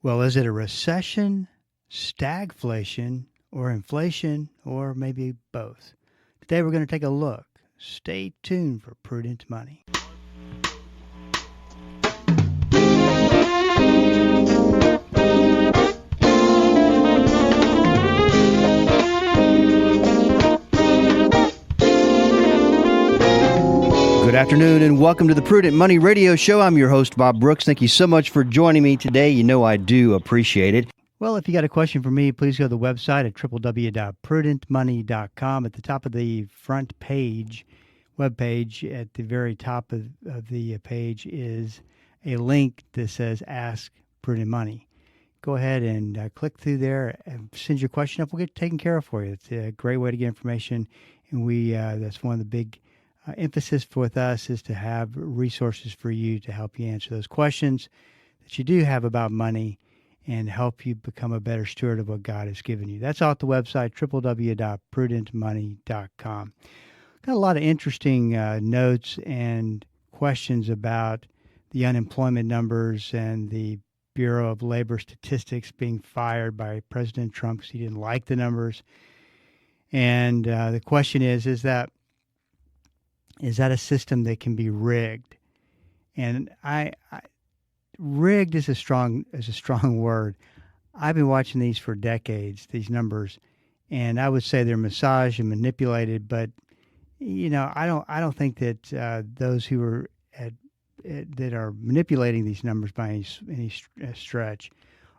Well, is it a recession, stagflation, or inflation, or maybe both? Today we're going to take a look. Stay tuned for Prudent Money. Good afternoon and welcome to the Prudent Money Radio Show. I'm your host, Bob Brooks. Thank you so much for joining me today. You know I do appreciate it. Well, if you got a question for me, please go to the website at www.prudentmoney.com. At the top of the front page, webpage, at the very top of the page is a link that says Ask Prudent Money. Go ahead and click through there and send your question up. We'll get it taken care of for you. It's a great way to get information, and that's one of the big emphasis with us is to have resources for you to help you answer those questions that you do have about money and help you become a better steward of what God has given you. That's all at the website, www.prudentmoney.com. Got a lot of interesting notes and questions about the unemployment numbers and the Bureau of Labor Statistics being fired by President Trump because he didn't like the numbers. And the question is that a system that can be rigged? And rigged is a strong word. I've been watching these for decades, these numbers, and I would say they're massaged and manipulated. But I don't think that those who are that are manipulating these numbers by any stretch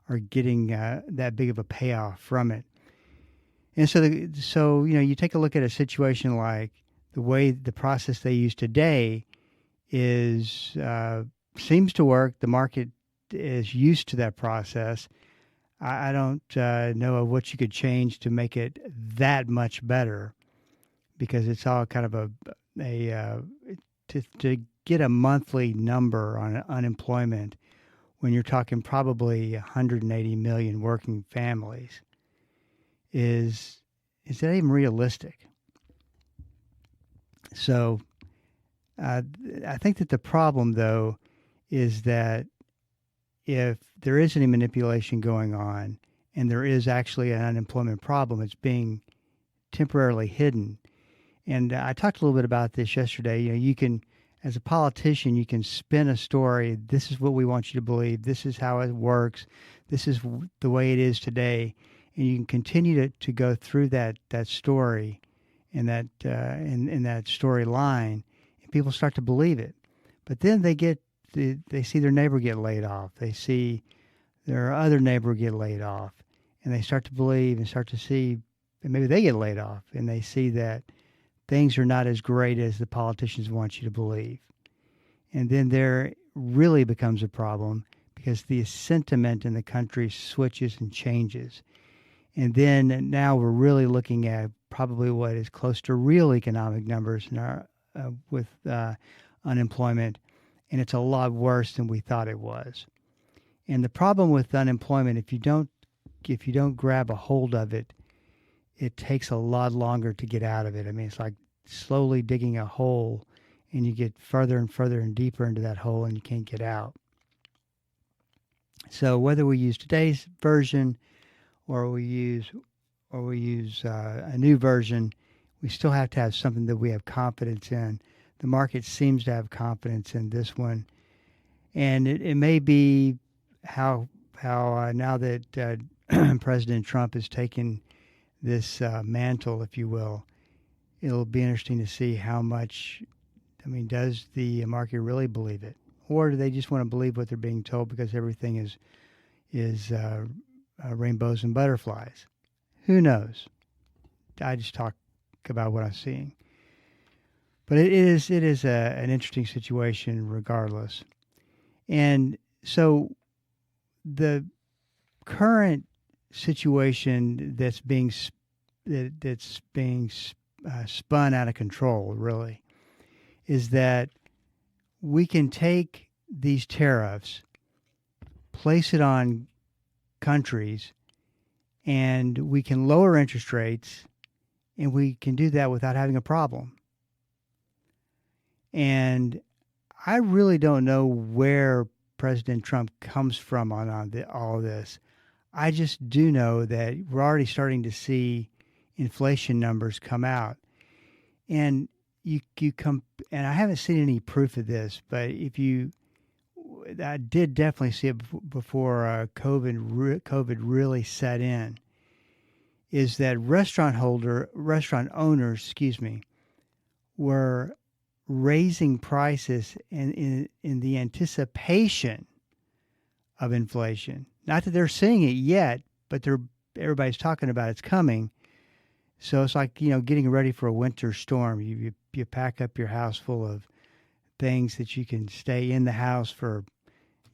are getting that big of a payoff from it. And so you take a look at a situation like the way the process they use today seems to work. The market is used to that process. I don't know of what you could change to make it that much better, because it's all kind of to get a monthly number on unemployment when you're talking probably 180 million working families is that even realistic? So I think that the problem, though, is that if there is any manipulation going on and there is actually an unemployment problem, it's being temporarily hidden. And I talked a little bit about this yesterday. You can, as a politician, you can spin a story. This is what we want you to believe. This is how it works. This is the way it is today. And you can continue to go through that story and that in that storyline, and people start to believe it. But then they see their neighbor get laid off. They see their other neighbor get laid off, and they start to believe and start to see, and maybe they get laid off, and they see that things are not as great as the politicians want you to believe. And then there really becomes a problem because the sentiment in the country switches and changes. And then now we're really looking at probably what is close to real economic numbers in our with unemployment, and it's a lot worse than we thought it was. And the problem with unemployment, if you don't grab a hold of it, it takes a lot longer to get out of it. I mean, it's like slowly digging a hole, and you get further and further and deeper into that hole, and you can't get out. So whether we use today's version or we use a new version, we still have to have something that we have confidence in. The market seems to have confidence in this one, and it may be how now that President Trump has taken this mantle, if you will, it'll be interesting to see how much. I mean, does the market really believe it, or do they just want to believe what they're being told because everything is rainbows and butterflies? Who knows? I just talk about what I'm seeing. But it is an interesting situation regardless. And so the current situation that's being spun out of control, really, is that we can take these tariffs, place it on countries, and we can lower interest rates, and we can do that without having a problem. And I really don't know where President Trump comes from on all of this. I just do know that we're already starting to see inflation numbers come out, and you come, and I haven't seen any proof of this, but I did definitely see it before COVID really set in. Is that restaurant owners, were raising prices in the anticipation of inflation. Not that they're seeing it yet, but everybody's talking about it's coming. So it's like, getting ready for a winter storm. You pack up your house full of things that you can stay in the house for,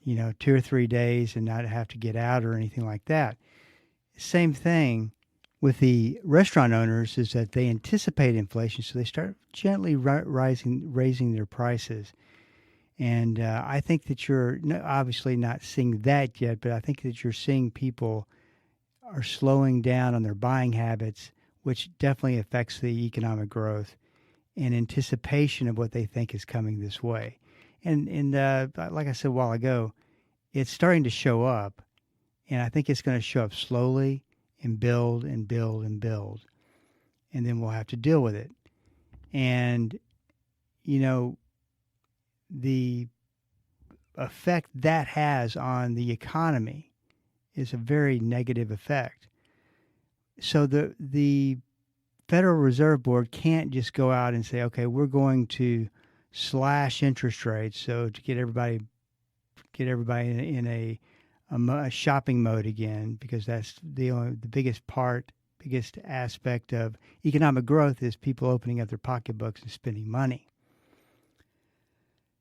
2 or 3 days and not have to get out or anything like that. Same thing with the restaurant owners is that they anticipate inflation, so they start gently raising their prices. And I think that you're obviously not seeing that yet, but I think that you're seeing people are slowing down on their buying habits, which definitely affects the economic growth in anticipation of what they think is coming this way. And like I said a while ago, it's starting to show up, and I think it's going to show up slowly and build and build and build, and then we'll have to deal with it. And, the effect that has on the economy is a very negative effect. So the Federal Reserve Board can't just go out and say, okay, we're going to slash interest rates so to get everybody in a shopping mode again, because that's the biggest aspect of economic growth is people opening up their pocketbooks and spending money.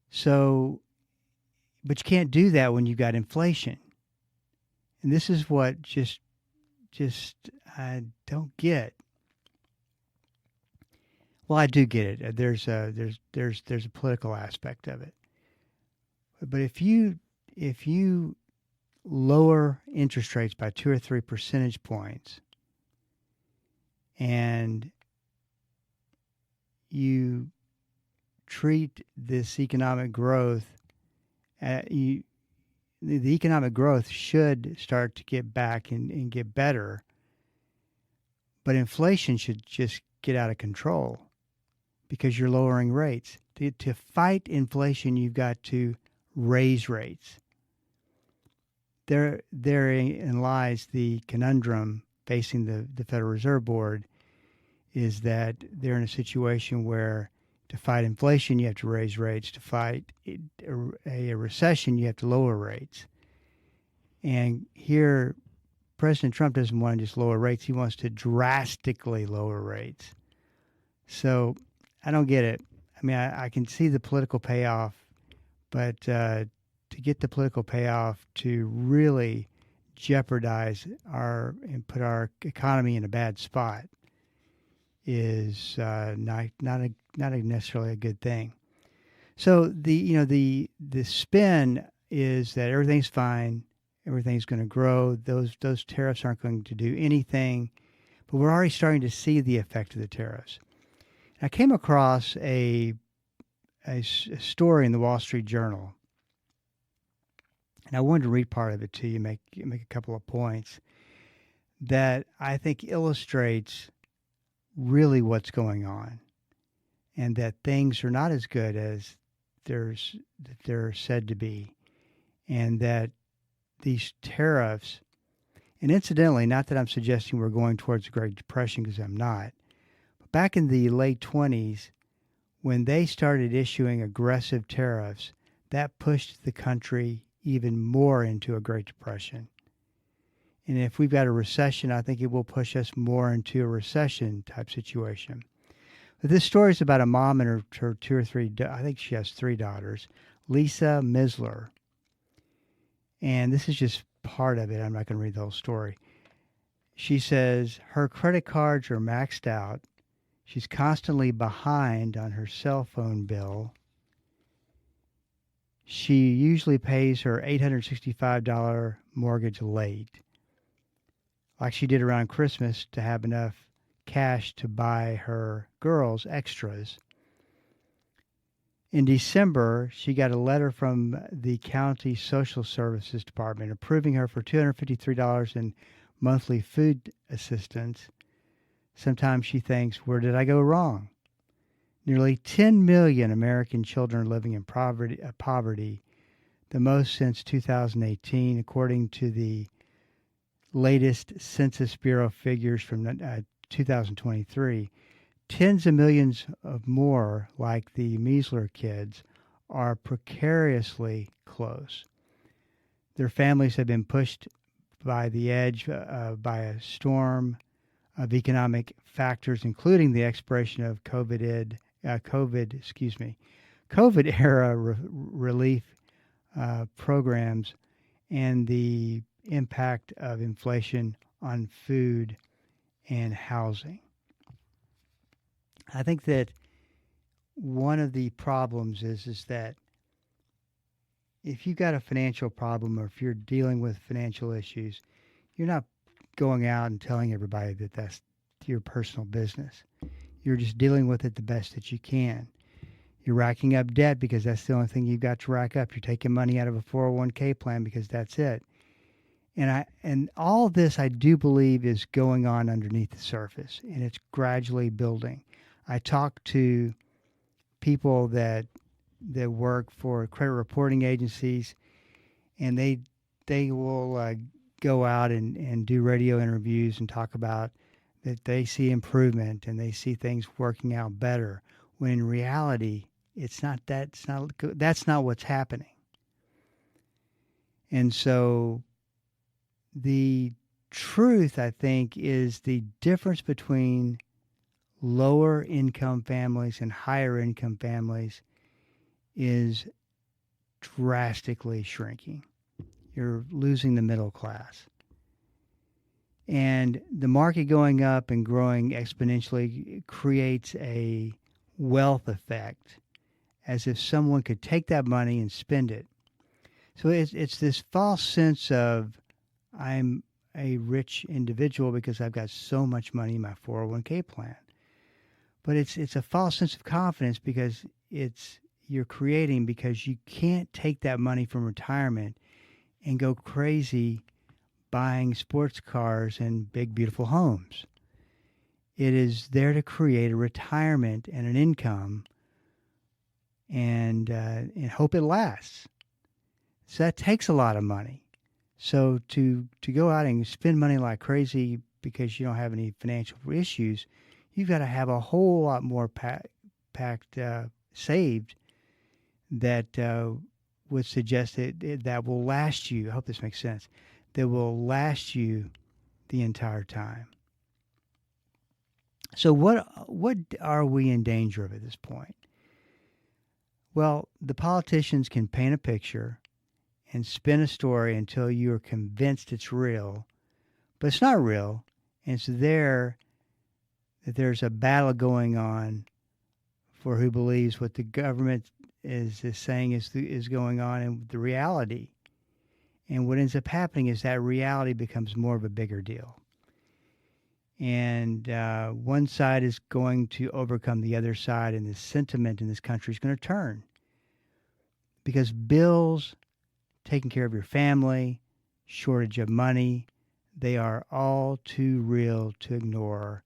So, but you can't do that when you've got inflation. And this is what just I don't get. Well, I do get it. There's a political aspect of it. But if you lower interest rates by 2 or 3 percentage points, and you treat this economic growth, the economic growth should start to get back and get better, but inflation should just get out of control because you're lowering rates. To fight inflation, you've got to raise rates. Therein lies the conundrum facing the Federal Reserve Board, is that they're in a situation where to fight inflation, you have to raise rates. To fight a recession, you have to lower rates. And here, President Trump doesn't want to just lower rates. He wants to drastically lower rates. So I don't get it. I mean, I can see the political payoff, but to get the political payoff to really jeopardize and put our economy in a bad spot is not necessarily a good thing. So the spin is that everything's fine, everything's going to grow. Those tariffs aren't going to do anything, but we're already starting to see the effect of the tariffs. I came across a story in the Wall Street Journal, and I wanted to read part of it to you, make a couple of points that I think illustrates really what's going on, and that things are not as good as they're said to be, and that these tariffs, and incidentally, not that I'm suggesting we're going towards the Great Depression, because I'm not, but back in the late 20s, when they started issuing aggressive tariffs, that pushed the country even more into a Great Depression. And if we've got a recession, I think it will push us more into a recession type situation. But this story is about a mom and her 2 or 3, I think she has 3 daughters, Lisa Misler. And this is just part of it. I'm not going to read the whole story. She says her credit cards are maxed out. She's constantly behind on her cell phone bill. She usually pays her $865 mortgage late, like she did around Christmas, to have enough cash to buy her girls extras. In December, she got a letter from the county social services department approving her for $253 in monthly food assistance. Sometimes she thinks, where did I go wrong? Nearly 10 million American children are living in poverty, the most since 2018, according to the latest Census Bureau figures from 2023. Tens of millions of more, like the Measler kids, are precariously close. Their families have been pushed by the edge by a storm of economic factors, including the expiration of COVID era relief programs and the impact of inflation on food and housing. I think that one of the problems is that if you've got a financial problem or if you're dealing with financial issues, you're not going out and telling everybody that that's your personal business. You're just dealing with it the best that you can. You're racking up debt because that's the only thing you've got to rack up. You're taking money out of a 401k plan because that's it. And all this I do believe is going on underneath the surface, and it's gradually building. I talk to people that work for credit reporting agencies, and they will go out and do radio interviews and talk about that they see improvement and they see things working out better. When in reality, that's not what's happening. And so the truth, I think, is the difference between lower income families and higher income families is drastically shrinking. You're losing the middle class. And the market going up and growing exponentially creates a wealth effect, as if someone could take that money and spend it. So it's this false sense of I'm a rich individual because I've got so much money in my 401k plan. But it's a false sense of confidence because you're creating because you can't take that money from retirement and go crazy buying sports cars and big beautiful homes. It is there to create a retirement and an income and hope it lasts. So that takes a lot of money. So to go out and spend money like crazy because you don't have any financial issues, you've got to have a whole lot more saved that would suggest that will last you. I hope this makes sense. That will last you the entire time. So what are we in danger of at this point? Well, the politicians can paint a picture and spin a story until you are convinced it's real, but it's not real, and it's there that there's a battle going on for who believes what the government is saying is going on and the reality. And what ends up happening is that reality becomes more of a bigger deal. And one side is going to overcome the other side, and the sentiment in this country is going to turn. Because bills, taking care of your family, shortage of money, they are all too real to ignore.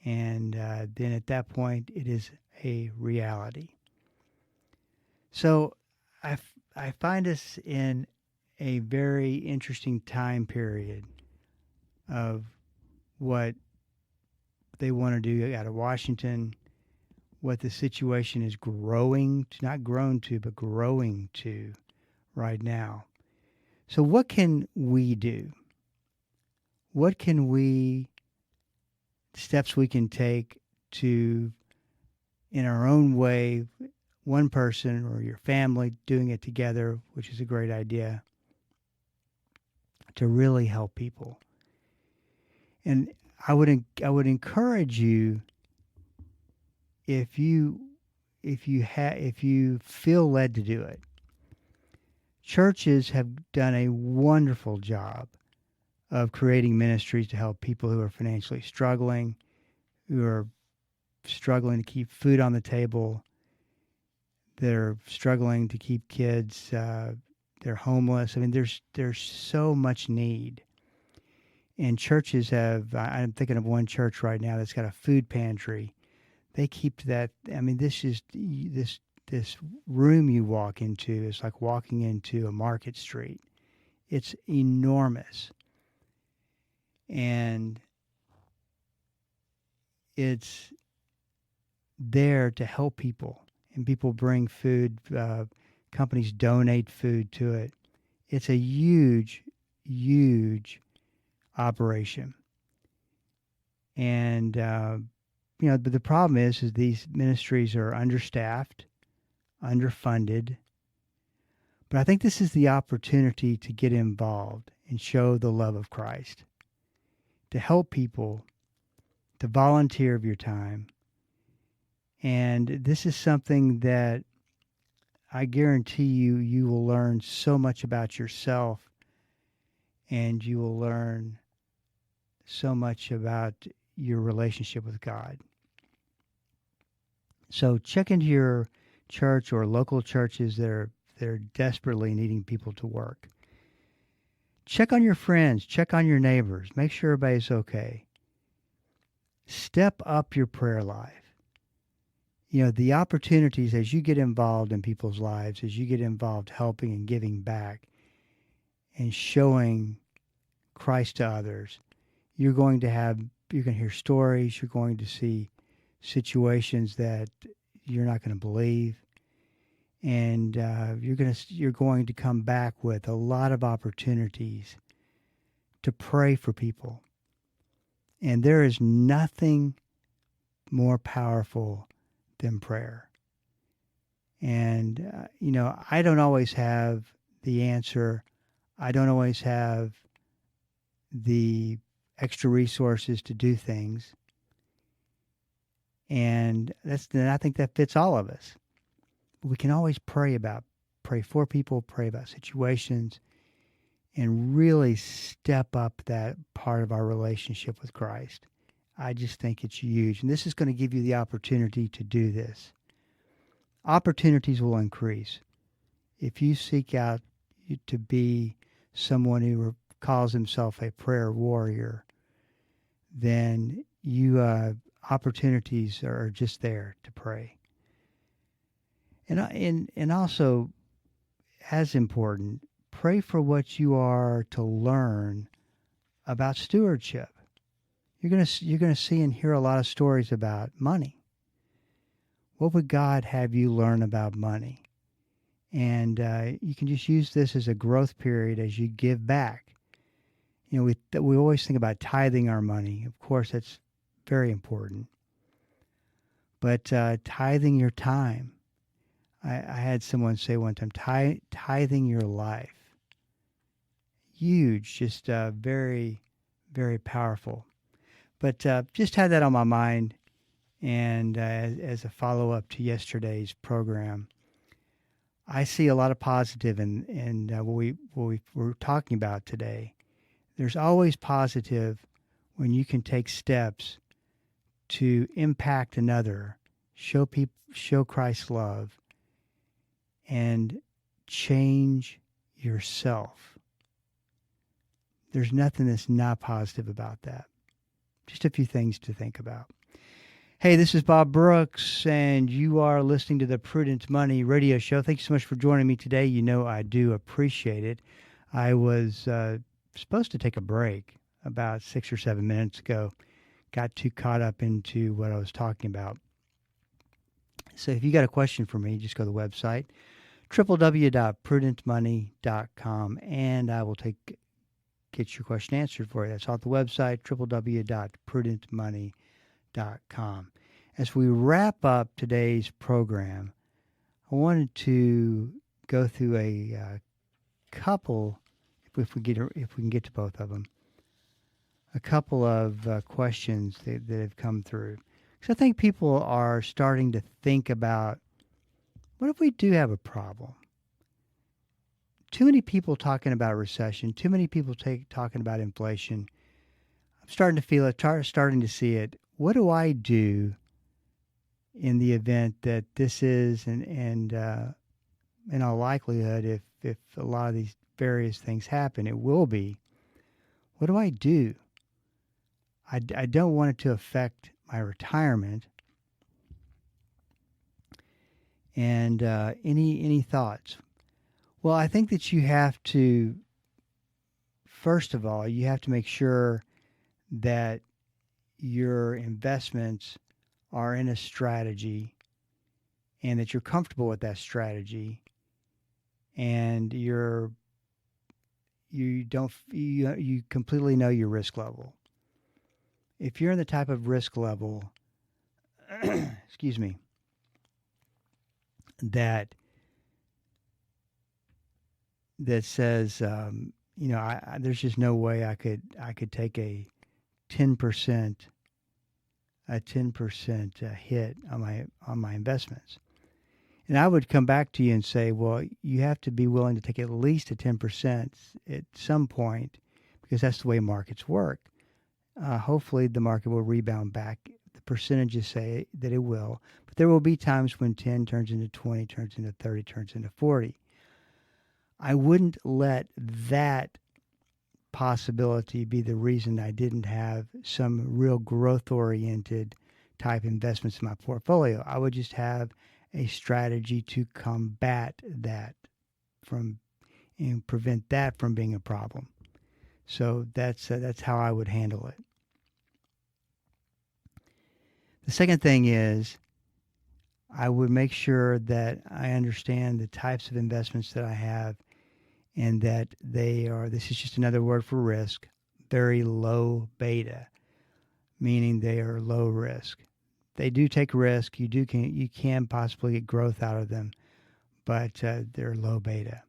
And then at that point, it is a reality. So I find us in a very interesting time period of what they want to do out of Washington, what the situation is growing to, not grown to, but growing to right now. So what can we do? What steps we can take to, in our own way, one person or your family doing it together, which is a great idea, to really help people. And I would encourage you, if you feel led to do it. Churches have done a wonderful job of creating ministries to help people who are financially struggling, who are struggling to keep food on the table. that are struggling to keep kids. They're homeless. I mean, there's so much need. And churches have. I'm thinking of one church right now that's got a food pantry. They keep that. I mean, this room you walk into is like walking into a market street. It's enormous, and it's there to help people. And people bring food. Companies donate food to it. It's a huge, huge operation. And but the problem is these ministries are understaffed, underfunded. But I think this is the opportunity to get involved and show the love of Christ, to help people, to volunteer of your time. And this is something that I guarantee you will learn so much about yourself, and you will learn so much about your relationship with God. So check into your church or local churches that are desperately needing people to work. Check on your friends, check on your neighbors, make sure everybody's okay. Step up your prayer life. The opportunities as you get involved in people's lives, as you get involved helping and giving back and showing Christ to others, you're going to hear stories, you're going to see situations that you're not going to believe, and you're going to come back with a lot of opportunities to pray for people. And there is nothing more powerful than prayer. And I don't always have the answer. I don't always have the extra resources to do things. And I think that fits all of us. We can always pray for people, pray about situations, and really step up that part of our relationship with Christ. I just think it's huge. And this is going to give you the opportunity to do this. Opportunities will increase. If you seek out to be someone who calls himself a prayer warrior, then opportunities are just there to pray. And also, as important, pray for what you are to learn about stewardship. You're going to see and hear a lot of stories about money. What would God have you learn about money? And you can just use this as a growth period as you give back. We always think about tithing our money. Of course, that's very important. But tithing your time. I had someone say one time, tithing your life. Huge, just very, very powerful. But just had that on my mind, and as a follow-up to yesterday's program, I see a lot of positive in what we're talking about today. There's always positive when you can take steps to impact another, show Christ's love, and change yourself. There's nothing that's not positive about that. Just a few things to think about. Hey, this is Bob Brooks, and you are listening to the Prudent Money Radio Show. Thank you so much for joining me today. I do appreciate it. I was supposed to take a break about 6 or 7 minutes ago. Got too caught up into what I was talking about. So if you got a question for me, just go to the website, www.prudentmoney.com, and I will get your question answered for you. That's on the website, www.prudentmoney.com. As we wrap up today's program, I wanted to go through a couple, if we can get to both of them, a couple of questions that have come through. Because I think people are starting to think about, what if we do have a problem? Too many people talking about recession, too many people talking about inflation. I'm starting to feel it, starting to see it. What do I do in the event that this is, and in all likelihood, if a lot of these various things happen, it will be. What do I do? I don't want it to affect my retirement. And any thoughts? Well, I think that you have to, first of all, you have to make sure that your investments are in a strategy and that you're comfortable with that strategy, and you completely know your risk level. If you're in the type of risk level excuse me, that says, there's just no way I could take a 10% hit on my investments. And I would come back to you and say, well, you have to be willing to take at least a 10% at some point, because that's the way markets work. Hopefully the market will rebound back. The percentages say that it will, but there will be times when 10 turns into 20, turns into 30, turns into 40. I wouldn't let that possibility be the reason I didn't have some real growth-oriented type investments in my portfolio. I would just have a strategy to combat that and prevent that from being a problem. So that's how I would handle it. The second thing is, I would make sure that I understand the types of investments that I have, and that this is just another word for risk, very low beta, meaning they are low risk. They do take risk. You can possibly get growth out of them, but they're low beta.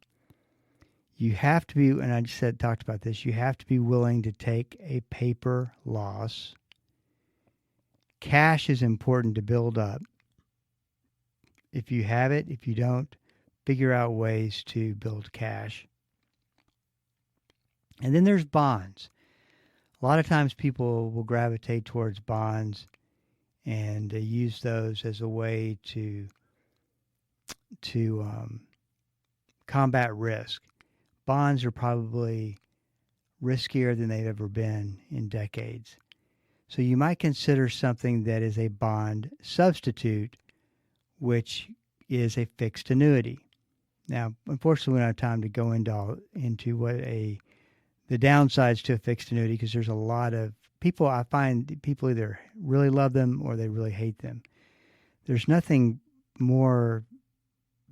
You have to be, and I just talked about this, you have to be willing to take a paper loss. Cash is important to build up. If you have it, if you don't, figure out ways to build cash. And then there's bonds. A lot of times people will gravitate towards bonds and use those as a way to combat risk. Bonds are probably riskier than they've ever been in decades. So you might consider something that is a bond substitute, which is a fixed annuity. Now, unfortunately, we don't have time to go into what the downsides to a fixed annuity, because there's a lot of people. I find people either really love them or they really hate them. There's nothing more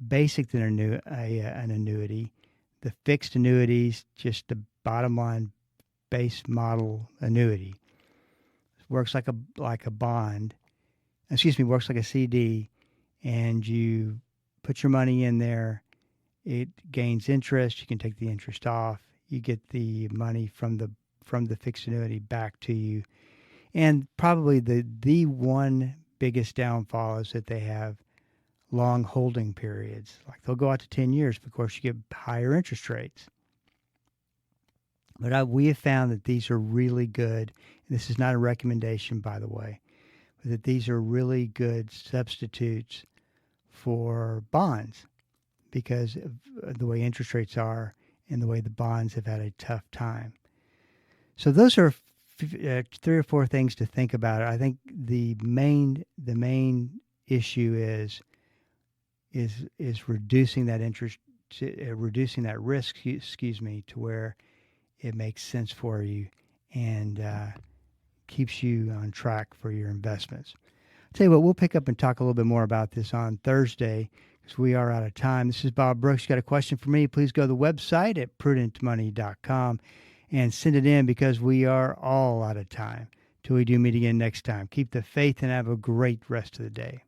basic than an annuity. The fixed annuities, just the bottom line base model annuity, works like a bond. Works like a CD, and you put your money in there. It gains interest. You can take the interest off. You get the money from the fixed annuity back to you. And probably the one biggest downfall is that they have long holding periods. Like they'll go out to 10 years, but of course you get higher interest rates. But we have found that these are really good. And this is not a recommendation, by the way, but that these are really good substitutes for bonds, because of the way interest rates are and the way the bonds have had a tough time. So those are three or four things to think about. I think the main issue is reducing that interest, reducing that risk, to where it makes sense for you and keeps you on track for your investments. I'll tell you what, we'll pick up and talk a little bit more about this on Thursday, because we are out of time. This is Bob Brooks. You got a question for me, please go to the website at prudentmoney.com and send it in, because we are all out of time. Till we do meet again next time. Keep the faith and have a great rest of the day.